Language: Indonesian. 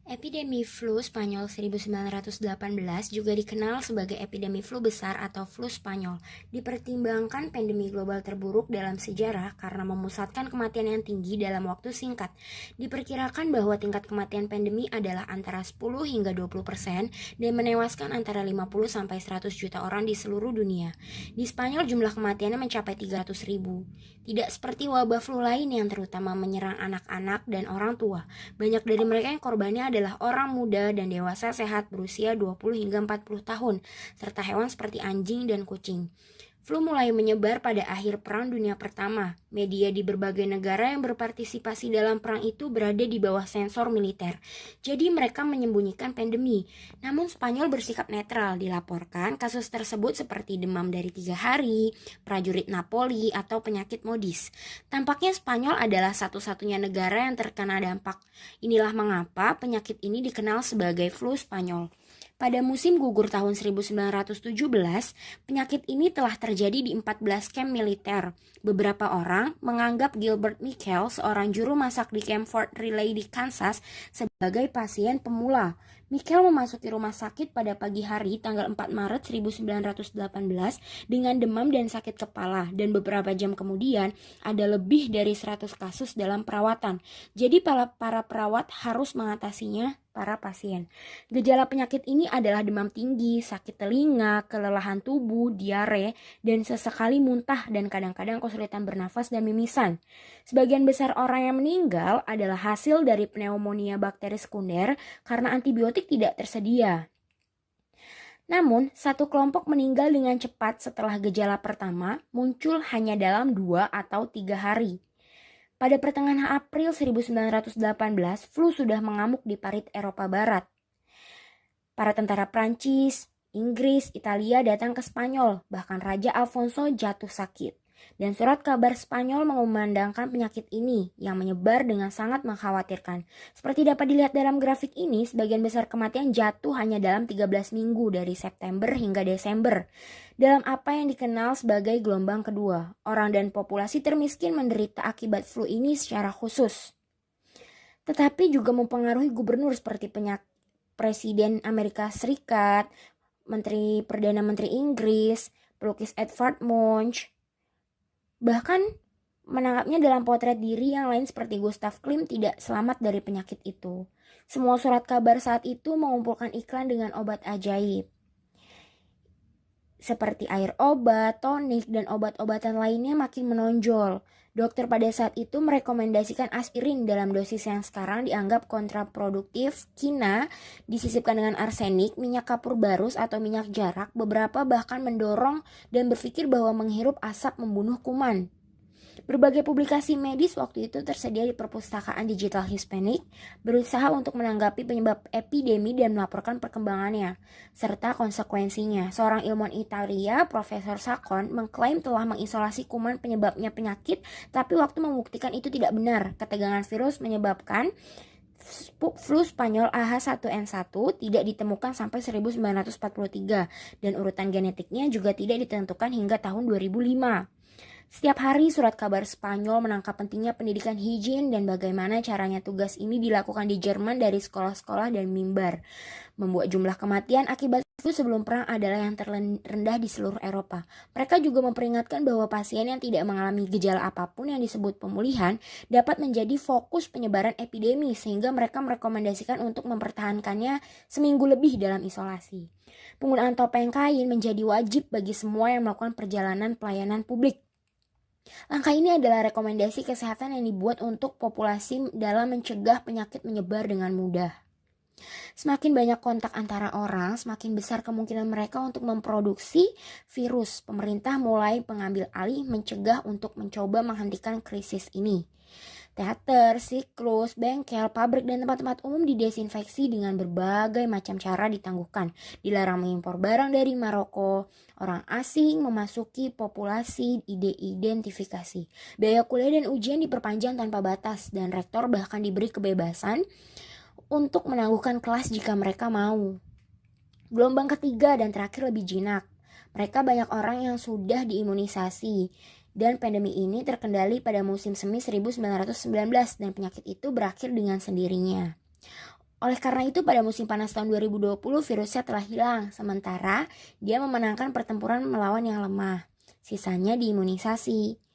Epidemi flu Spanyol 1918 juga dikenal sebagai epidemi flu besar atau flu Spanyol. Dipertimbangkan pandemi global terburuk dalam sejarah karena memusatkan kematian yang tinggi dalam waktu singkat. Diperkirakan bahwa tingkat kematian pandemi adalah antara 10 hingga 20% dan menewaskan antara 50 sampai 100 juta orang di seluruh dunia. Di Spanyol jumlah kematiannya mencapai 300 ribu. Tidak seperti wabah flu lain yang terutama menyerang anak-anak dan orang tua. Banyak dari mereka yang korbannya adalah orang muda dan dewasa sehat berusia 20 hingga 40 tahun, serta hewan seperti anjing dan kucing. Flu mulai menyebar pada akhir Perang Dunia Pertama. Media di berbagai negara yang berpartisipasi dalam perang itu berada di bawah sensor militer. Jadi mereka menyembunyikan pandemi. Namun Spanyol bersikap netral, dilaporkan kasus tersebut seperti demam dari 3 hari, prajurit Napoli, atau penyakit modis. Tampaknya Spanyol adalah satu-satunya negara yang terkena dampak. Inilah mengapa penyakit ini dikenal sebagai flu Spanyol. Pada musim gugur tahun 1917, penyakit ini telah terjadi di 14 kamp militer. Beberapa orang menganggap Gilbert Michel, seorang juru masak di kamp Fort Riley di Kansas, sebagai pasien pemula. Michel memasuki rumah sakit pada pagi hari tanggal 4 Maret 1918 dengan demam dan sakit kepala, dan beberapa jam kemudian ada lebih dari 100 kasus dalam perawatan. Jadi para perawat harus mengatasinya para pasien. Gejala penyakit ini adalah demam tinggi, sakit telinga, kelelahan tubuh, diare, dan sesekali muntah dan kadang-kadang kesulitan bernafas dan mimisan. Sebagian besar orang yang meninggal adalah hasil dari pneumonia bakteri sekunder karena antibiotik tidak tersedia. Namun, satu kelompok meninggal dengan cepat setelah gejala pertama muncul hanya dalam 2 atau 3 hari. Pada pertengahan April 1918, flu sudah mengamuk di parit Eropa Barat. Para tentara Prancis, Inggris, Italia datang ke Spanyol, bahkan Raja Alfonso jatuh sakit. Dan surat kabar Spanyol mengumandangkan penyakit ini yang menyebar dengan sangat mengkhawatirkan. Seperti dapat dilihat dalam grafik ini, sebagian besar kematian jatuh hanya dalam 13 minggu dari September hingga Desember. Dalam apa yang dikenal sebagai gelombang kedua, orang dan populasi termiskin menderita akibat flu ini secara khusus. Tetapi juga mempengaruhi gubernur seperti Presiden Amerika Serikat, Perdana Menteri Inggris, pelukis Edvard Munch, bahkan menangkapnya dalam potret diri yang lain seperti Gustav Klimt tidak selamat dari penyakit itu. Semua surat kabar saat itu mengumpulkan iklan dengan obat ajaib, seperti air obat, tonik, dan obat-obatan lainnya makin menonjol. Dokter pada saat itu merekomendasikan aspirin dalam dosis yang sekarang dianggap kontraproduktif. Kina disisipkan dengan arsenik, minyak kapur barus atau minyak jarak. Beberapa bahkan mendorong dan berpikir bahwa menghirup asap membunuh kuman. Berbagai publikasi medis waktu itu tersedia di perpustakaan digital Hispanic, berusaha untuk menanggapi penyebab epidemi dan melaporkan perkembangannya, serta konsekuensinya. Seorang ilmuwan Italia, Profesor Sacon, mengklaim telah mengisolasi kuman penyebabnya penyakit, tapi waktu membuktikan itu tidak benar. Ketegangan virus menyebabkan flu Spanyol AH1N1 tidak ditemukan sampai 1943, dan urutan genetiknya juga tidak ditentukan hingga tahun 2005. Setiap hari surat kabar Spanyol menangkap pentingnya pendidikan higien dan bagaimana caranya tugas ini dilakukan di Jerman dari sekolah-sekolah dan mimbar. Membuat jumlah kematian akibat flu sebelum perang adalah yang terendah di seluruh Eropa. Mereka juga memperingatkan bahwa pasien yang tidak mengalami gejala apapun yang disebut pemulihan dapat menjadi fokus penyebaran epidemi, sehingga mereka merekomendasikan untuk mempertahankannya seminggu lebih dalam isolasi. Penggunaan topeng kain menjadi wajib bagi semua yang melakukan perjalanan pelayanan publik. Langkah ini adalah rekomendasi kesehatan yang dibuat untuk populasi dalam mencegah penyakit menyebar dengan mudah. Semakin banyak kontak antara orang, semakin besar kemungkinan mereka untuk memproduksi virus. Pemerintah mulai mengambil alih mencegah untuk mencoba menghentikan krisis ini. Teater, siklus, bengkel, pabrik, dan tempat-tempat umum didesinfeksi dengan berbagai macam cara ditangguhkan. Dilarang mengimpor barang dari Maroko. Orang asing memasuki populasi identifikasi. Biaya kuliah dan ujian diperpanjang tanpa batas, dan rektor bahkan diberi kebebasan untuk menangguhkan kelas jika mereka mau. Gelombang ketiga dan terakhir lebih jinak. Mereka banyak orang yang sudah diimunisasi. Dan pandemi ini terkendali pada musim semi 1919 dan penyakit itu berakhir dengan sendirinya. Oleh karena itu pada musim panas tahun 2020 virusnya telah hilang, sementara dia memenangkan pertempuran melawan yang lemah. Sisanya diimunisasi.